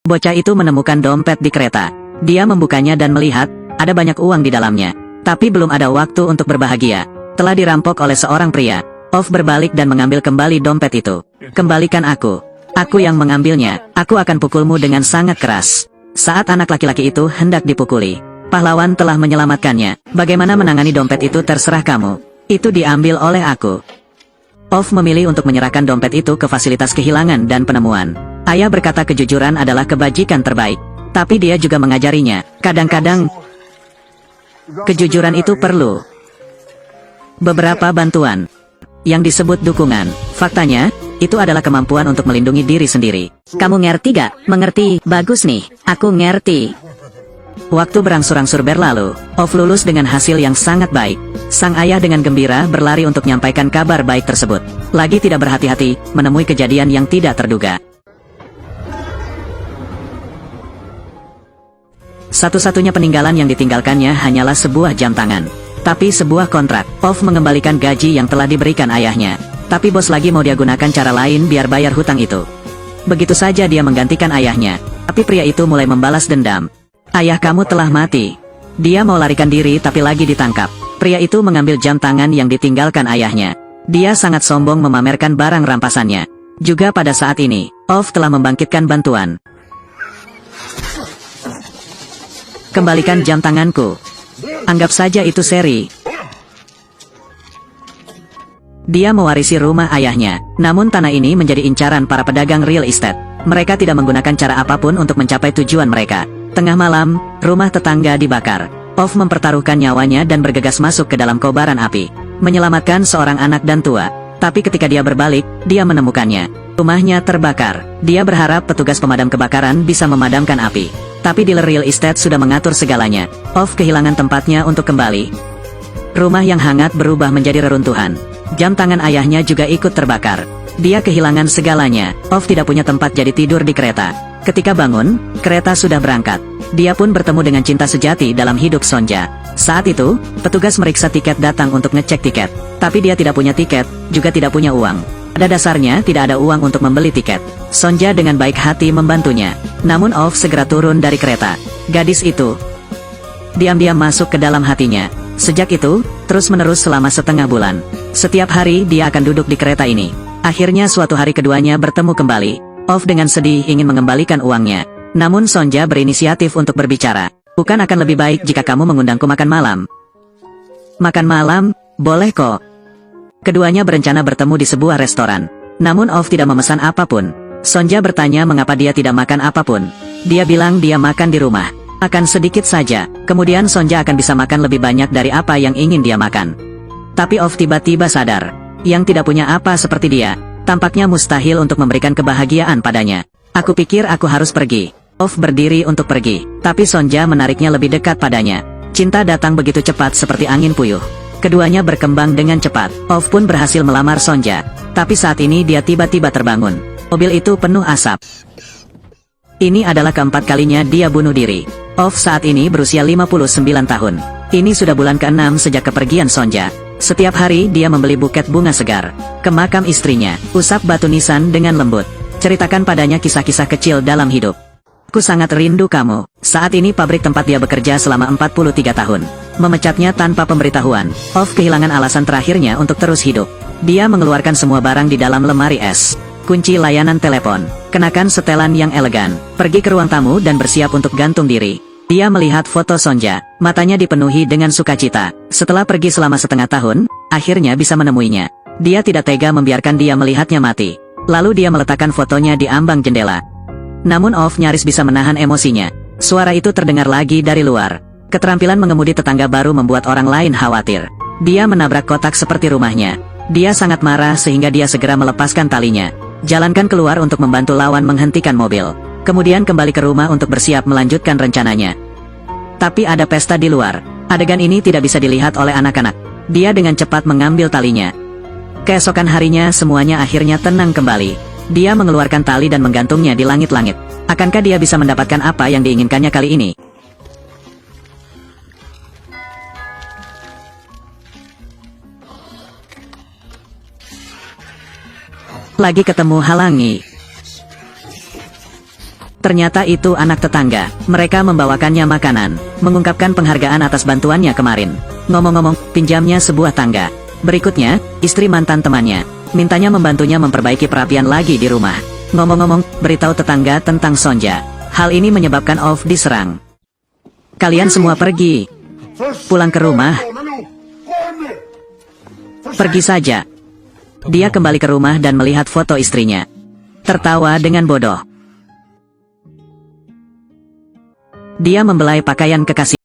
Bocah itu menemukan dompet di kereta. Dia membukanya dan melihat, ada banyak uang di dalamnya. Tapi belum ada waktu untuk berbahagia. Telah dirampok oleh seorang pria. Ov berbalik dan mengambil kembali dompet itu. Kembalikan aku. Aku yang mengambilnya. Aku akan pukulmu dengan sangat keras. Saat anak laki-laki itu hendak dipukuli, pahlawan telah menyelamatkannya. Bagaimana menangani dompet itu terserah kamu. Itu diambil oleh aku. Ov memilih untuk menyerahkan dompet itu ke fasilitas kehilangan dan penemuan. Ayah berkata kejujuran adalah kebajikan terbaik. Tapi dia juga mengajarinya. Kadang-kadang, kejujuran itu perlu beberapa bantuan yang disebut dukungan. Faktanya, itu adalah kemampuan untuk melindungi diri sendiri. Kamu ngerti gak? Mengerti. Bagus nih. Aku ngerti. Waktu berangsur-angsur berlalu, Ov lulus dengan hasil yang sangat baik. Sang ayah dengan gembira berlari untuk menyampaikan kabar baik tersebut. Lagi tidak berhati-hati, menemui kejadian yang tidak terduga. Satu-satunya peninggalan yang ditinggalkannya hanyalah sebuah jam tangan. Tapi sebuah kontrak. Ov mengembalikan gaji yang telah diberikan ayahnya. Tapi bos lagi mau dia gunakan cara lain biar bayar hutang itu. Begitu saja dia menggantikan ayahnya. Tapi pria itu mulai membalas dendam. Ayah kamu telah mati. Dia mau larikan diri tapi lagi ditangkap. Pria itu mengambil jam tangan yang ditinggalkan ayahnya. Dia sangat sombong memamerkan barang rampasannya. Juga pada saat ini, Ov telah membangkitkan bantuan. Kembalikan jam tanganku. Anggap saja itu seri. Dia mewarisi rumah ayahnya. Namun tanah ini menjadi incaran para pedagang real estate. Mereka tidak menggunakan cara apapun untuk mencapai tujuan mereka. Tengah malam, rumah tetangga dibakar. Ov mempertaruhkan nyawanya dan bergegas masuk ke dalam kobaran api. Menyelamatkan seorang anak dan tua. Tapi ketika dia berbalik, dia menemukannya. Rumahnya terbakar. Dia berharap petugas pemadam kebakaran bisa memadamkan api. Tapi dealer real estate sudah mengatur segalanya. Ov kehilangan tempatnya untuk kembali. Rumah yang hangat berubah menjadi reruntuhan. Jam tangan ayahnya juga ikut terbakar. Dia kehilangan segalanya. Ov tidak punya tempat jadi tidur di kereta. Ketika bangun, kereta sudah berangkat. Dia pun bertemu dengan cinta sejati dalam hidup Sonja. Saat itu, petugas meriksa tiket datang untuk ngecek tiket. Tapi dia tidak punya tiket, juga tidak punya uang. Pada dasarnya tidak ada uang untuk membeli tiket. Sonja dengan baik hati membantunya. Namun Ov segera turun dari kereta. Gadis itu diam-diam masuk ke dalam hatinya. Sejak itu, terus-menerus selama setengah bulan. Setiap hari dia akan duduk di kereta ini. Akhirnya suatu hari keduanya bertemu kembali. Ov dengan sedih ingin mengembalikan uangnya. Namun Sonja berinisiatif untuk berbicara. Bukan akan lebih baik jika kamu mengundangku makan malam? Makan malam? Boleh kok. Keduanya berencana bertemu di sebuah restoran. Namun Ov tidak memesan apapun. Sonja bertanya mengapa dia tidak makan apapun. Dia bilang dia makan di rumah. Akan sedikit saja, kemudian Sonja akan bisa makan lebih banyak dari apa yang ingin dia makan. Tapi Ov tiba-tiba sadar, yang tidak punya apa seperti dia, tampaknya mustahil untuk memberikan kebahagiaan padanya. Aku pikir aku harus pergi. Ov berdiri untuk pergi, tapi Sonja menariknya lebih dekat padanya. Cinta datang begitu cepat seperti angin puyuh. Keduanya berkembang dengan cepat. Ov pun berhasil melamar Sonja. Tapi saat ini dia tiba-tiba terbangun. Mobil itu penuh asap. Ini adalah keempat kalinya dia bunuh diri. Ov saat ini berusia 59 tahun. Ini sudah bulan ke-6 sejak kepergian Sonja. Setiap hari dia membeli buket bunga segar ke makam istrinya. Usap batu nisan dengan lembut. Ceritakan padanya kisah-kisah kecil dalam hidup. Aku sangat rindu kamu. Saat ini pabrik tempat dia bekerja selama 43 tahun. Memecatnya tanpa pemberitahuan. Ov kehilangan alasan terakhirnya untuk terus hidup. Dia mengeluarkan semua barang di dalam lemari es. Kunci layanan telepon. Kenakan setelan yang elegan. Pergi ke ruang tamu dan bersiap untuk gantung diri. Dia melihat foto Sonja. Matanya dipenuhi dengan sukacita. Setelah pergi selama setengah tahun, akhirnya bisa menemuinya. Dia tidak tega membiarkan dia melihatnya mati. Lalu dia meletakkan fotonya di ambang jendela. Namun Ov nyaris bisa menahan emosinya. Suara itu terdengar lagi dari luar. Keterampilan mengemudi tetangga baru membuat orang lain khawatir. Dia menabrak kotak seperti rumahnya. Dia sangat marah sehingga dia segera melepaskan talinya. Jalankan keluar untuk membantu lawan menghentikan mobil. Kemudian kembali ke rumah untuk bersiap melanjutkan rencananya. Tapi ada pesta di luar. Adegan ini tidak bisa dilihat oleh anak-anak. Dia dengan cepat mengambil talinya. Keesokan harinya semuanya akhirnya tenang kembali. Dia mengeluarkan tali dan menggantungnya di langit-langit. Akankah dia bisa mendapatkan apa yang diinginkannya kali ini? Lagi ketemu Halangi. Ternyata itu anak tetangga. Mereka membawakannya makanan, mengungkapkan penghargaan atas bantuannya kemarin. Ngomong-ngomong, pinjamnya sebuah tangga. Berikutnya, istri mantan temannya mintanya membantunya memperbaiki perapian lagi di rumah. Ngomong-ngomong, beritahu tetangga tentang Sonja. Hal ini menyebabkan Off diserang. Kalian semua pergi. Pulang ke rumah. Pergi saja. Dia kembali ke rumah dan melihat foto istrinya. Tertawa dengan bodoh. Dia membelai pakaian kekasih.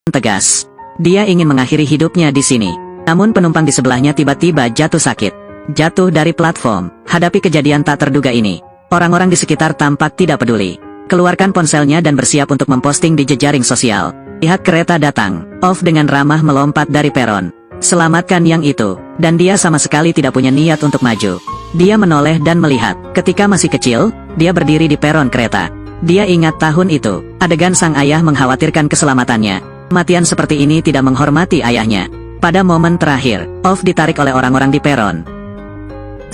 Tegas. Dia ingin mengakhiri hidupnya di sini. Namun penumpang di sebelahnya tiba-tiba jatuh sakit. Jatuh dari platform. Hadapi kejadian tak terduga ini, orang-orang di sekitar tampak tidak peduli. Keluarkan ponselnya dan bersiap untuk memposting di jejaring sosial. Lihat kereta datang. Off dengan ramah melompat dari peron. Selamatkan yang itu. Dan dia sama sekali tidak punya niat untuk maju. Dia menoleh dan melihat. Ketika masih kecil, dia berdiri di peron kereta. Dia ingat tahun itu. Adegan sang ayah mengkhawatirkan keselamatannya. Kematian seperti ini tidak menghormati ayahnya. Pada momen terakhir, Off ditarik oleh orang-orang di peron.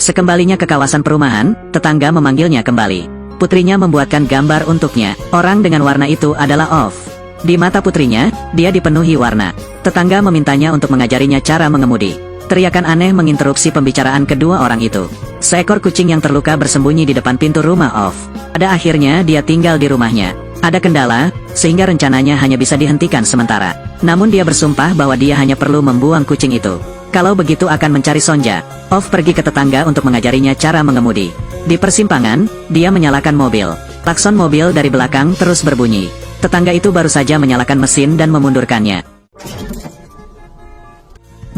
Sekembalinya ke kawasan perumahan, tetangga memanggilnya kembali. Putrinya membuatkan gambar untuknya. Orang dengan warna itu adalah Off. Di mata putrinya, dia dipenuhi warna. Tetangga memintanya untuk mengajarinya cara mengemudi. Teriakan aneh menginterupsi pembicaraan kedua orang itu. Seekor kucing yang terluka bersembunyi di depan pintu rumah Off. Pada akhirnya dia tinggal di rumahnya. Ada kendala, sehingga rencananya hanya bisa dihentikan sementara. Namun dia bersumpah bahwa dia hanya perlu membuang kucing itu. Kalau begitu akan mencari Sonja. Off pergi ke tetangga untuk mengajarinya cara mengemudi. Di persimpangan, dia menyalakan mobil. Klakson mobil dari belakang terus berbunyi. Tetangga itu baru saja menyalakan mesin dan memundurkannya.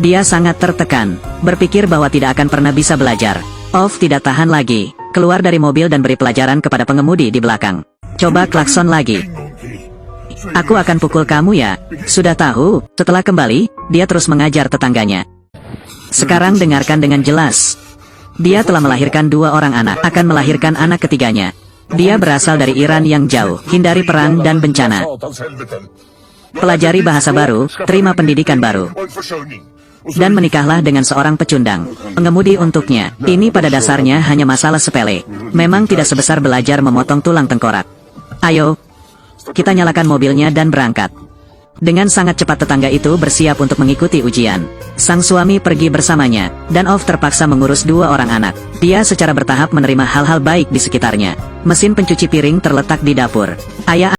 Dia sangat tertekan, berpikir bahwa tidak akan pernah bisa belajar. Off tidak tahan lagi, keluar dari mobil dan beri pelajaran kepada pengemudi di belakang. Coba klakson lagi. Aku akan pukul kamu ya. Sudah tahu. Setelah kembali, dia terus mengajar tetangganya. Sekarang dengarkan dengan jelas. Dia telah melahirkan 2 orang anak, akan melahirkan anak ketiganya. Dia berasal dari Iran yang jauh, hindari perang dan bencana. Pelajari bahasa baru, terima pendidikan baru. Dan menikahlah dengan seorang pecundang. Pengemudi untuknya, ini pada dasarnya hanya masalah sepele. Memang tidak sebesar belajar memotong tulang tengkorak. Ayo, kita nyalakan mobilnya dan berangkat. Dengan sangat cepat tetangga itu bersiap untuk mengikuti ujian. Sang suami pergi bersamanya, dan Ov terpaksa mengurus 2 orang anak. Dia secara bertahap menerima hal-hal baik di sekitarnya. Mesin pencuci piring terletak di dapur. Ayah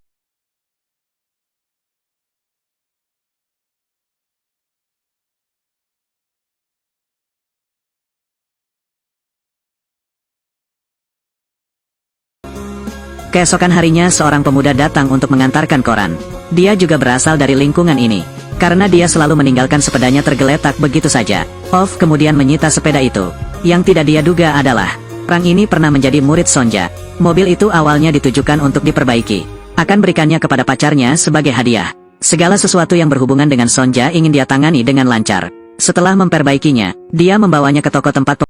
Keesokan harinya seorang pemuda datang untuk mengantarkan koran. Dia juga berasal dari lingkungan ini. Karena dia selalu meninggalkan sepedanya tergeletak begitu saja, Ov kemudian menyita sepeda itu. Yang tidak dia duga adalah, orang ini pernah menjadi murid Sonja. Mobil itu awalnya ditujukan untuk diperbaiki. Akan berikannya kepada pacarnya sebagai hadiah. Segala sesuatu yang berhubungan dengan Sonja ingin dia tangani dengan lancar. Setelah memperbaikinya, dia membawanya ke toko tempat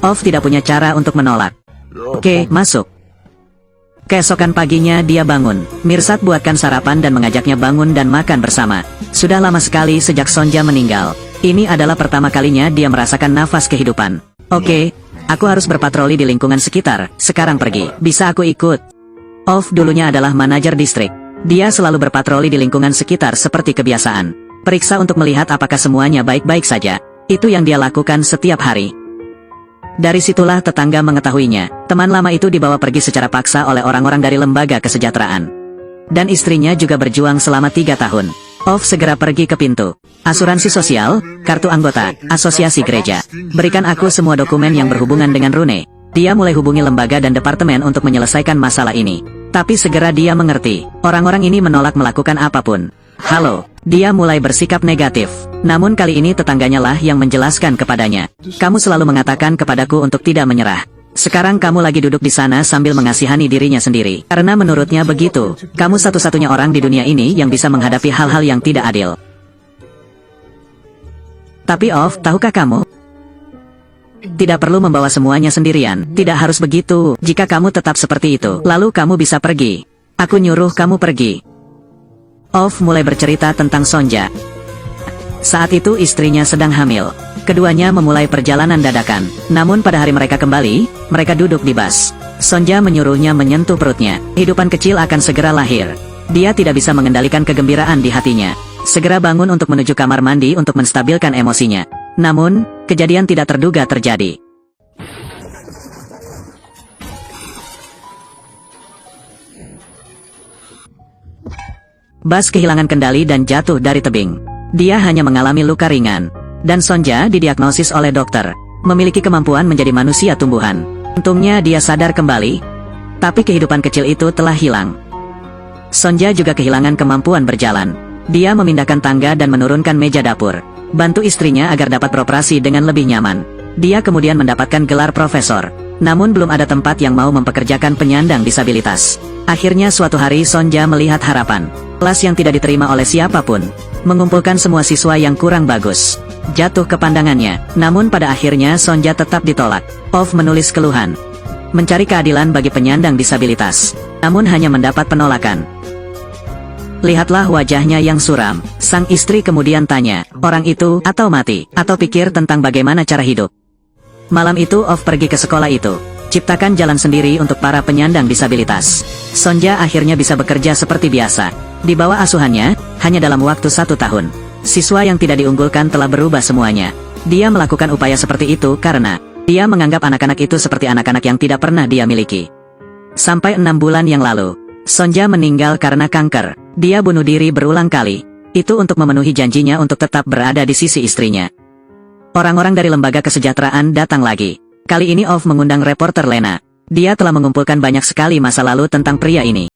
Ov tidak punya cara untuk menolak. Oke, masuk. Keesokan paginya dia bangun. Mirsad buatkan sarapan dan mengajaknya bangun dan makan bersama. Sudah lama sekali sejak Sonja meninggal. Ini adalah pertama kalinya dia merasakan nafas kehidupan. Oke, aku harus berpatroli di lingkungan sekitar. Sekarang pergi. Bisa aku ikut? Ov dulunya adalah manajer distrik. Dia selalu berpatroli di lingkungan sekitar seperti kebiasaan. Periksa untuk melihat apakah semuanya baik-baik saja. Itu yang dia lakukan setiap hari. Dari situlah tetangga mengetahuinya. Teman lama itu dibawa pergi secara paksa oleh orang-orang dari lembaga kesejahteraan. Dan istrinya juga berjuang selama 3 tahun. Ov segera pergi ke pintu. Asuransi sosial, kartu anggota, asosiasi gereja. Berikan aku semua dokumen yang berhubungan dengan Rune. Dia mulai hubungi lembaga dan departemen untuk menyelesaikan masalah ini. Tapi segera dia mengerti, orang-orang ini menolak melakukan apapun. Halo, dia mulai bersikap negatif. Namun kali ini tetangganya lah yang menjelaskan kepadanya. Kamu selalu mengatakan kepadaku untuk tidak menyerah. Sekarang kamu lagi duduk di sana sambil mengasihani dirinya sendiri. Karena menurutnya begitu, kamu satu-satunya orang di dunia ini yang bisa menghadapi hal-hal yang tidak adil. Tapi Ov, tahukah kamu? Tidak perlu membawa semuanya sendirian. Tidak harus begitu. Jika kamu tetap seperti itu, lalu kamu bisa pergi. Aku nyuruh kamu pergi. Ov mulai bercerita tentang Sonja. Saat itu istrinya sedang hamil. Keduanya memulai perjalanan dadakan. Namun pada hari mereka kembali, mereka duduk di bus. Sonja menyuruhnya menyentuh perutnya. Kehidupan kecil akan segera lahir. Dia tidak bisa mengendalikan kegembiraan di hatinya. Segera bangun untuk menuju kamar mandi untuk menstabilkan emosinya. Namun, kejadian tidak terduga terjadi. Bas kehilangan kendali dan jatuh dari tebing. Dia hanya mengalami luka ringan. Dan Sonja didiagnosis oleh dokter memiliki kemampuan menjadi manusia tumbuhan. Untungnya dia sadar kembali. Tapi kehidupan kecil itu telah hilang. Sonja juga kehilangan kemampuan berjalan. Dia memindahkan tangga dan menurunkan meja dapur. Bantu istrinya agar dapat beroperasi dengan lebih nyaman. Dia kemudian mendapatkan gelar profesor. Namun belum ada tempat yang mau mempekerjakan penyandang disabilitas. Akhirnya suatu hari Sonja melihat harapan. Kelas yang tidak diterima oleh siapapun. Mengumpulkan semua siswa yang kurang bagus. Jatuh ke pandangannya. Namun pada akhirnya Sonja tetap ditolak. Ov menulis keluhan. Mencari keadilan bagi penyandang disabilitas. Namun hanya mendapat penolakan. Lihatlah wajahnya yang suram. Sang istri kemudian tanya, orang itu atau mati, atau pikir tentang bagaimana cara hidup. Malam itu Ov pergi ke sekolah itu. Ciptakan jalan sendiri untuk para penyandang disabilitas. Sonja akhirnya bisa bekerja seperti biasa. Di bawah asuhannya, hanya dalam waktu 1 tahun. Siswa yang tidak diunggulkan telah berubah semuanya. Dia melakukan upaya seperti itu karena dia menganggap anak-anak itu seperti anak-anak yang tidak pernah dia miliki. Sampai 6 bulan yang lalu, Sonja meninggal karena kanker. Dia bunuh diri berulang kali. Itu untuk memenuhi janjinya untuk tetap berada di sisi istrinya. Orang-orang dari lembaga kesejahteraan datang lagi. Kali ini Ov mengundang reporter Lena. Dia telah mengumpulkan banyak sekali masa lalu tentang pria ini.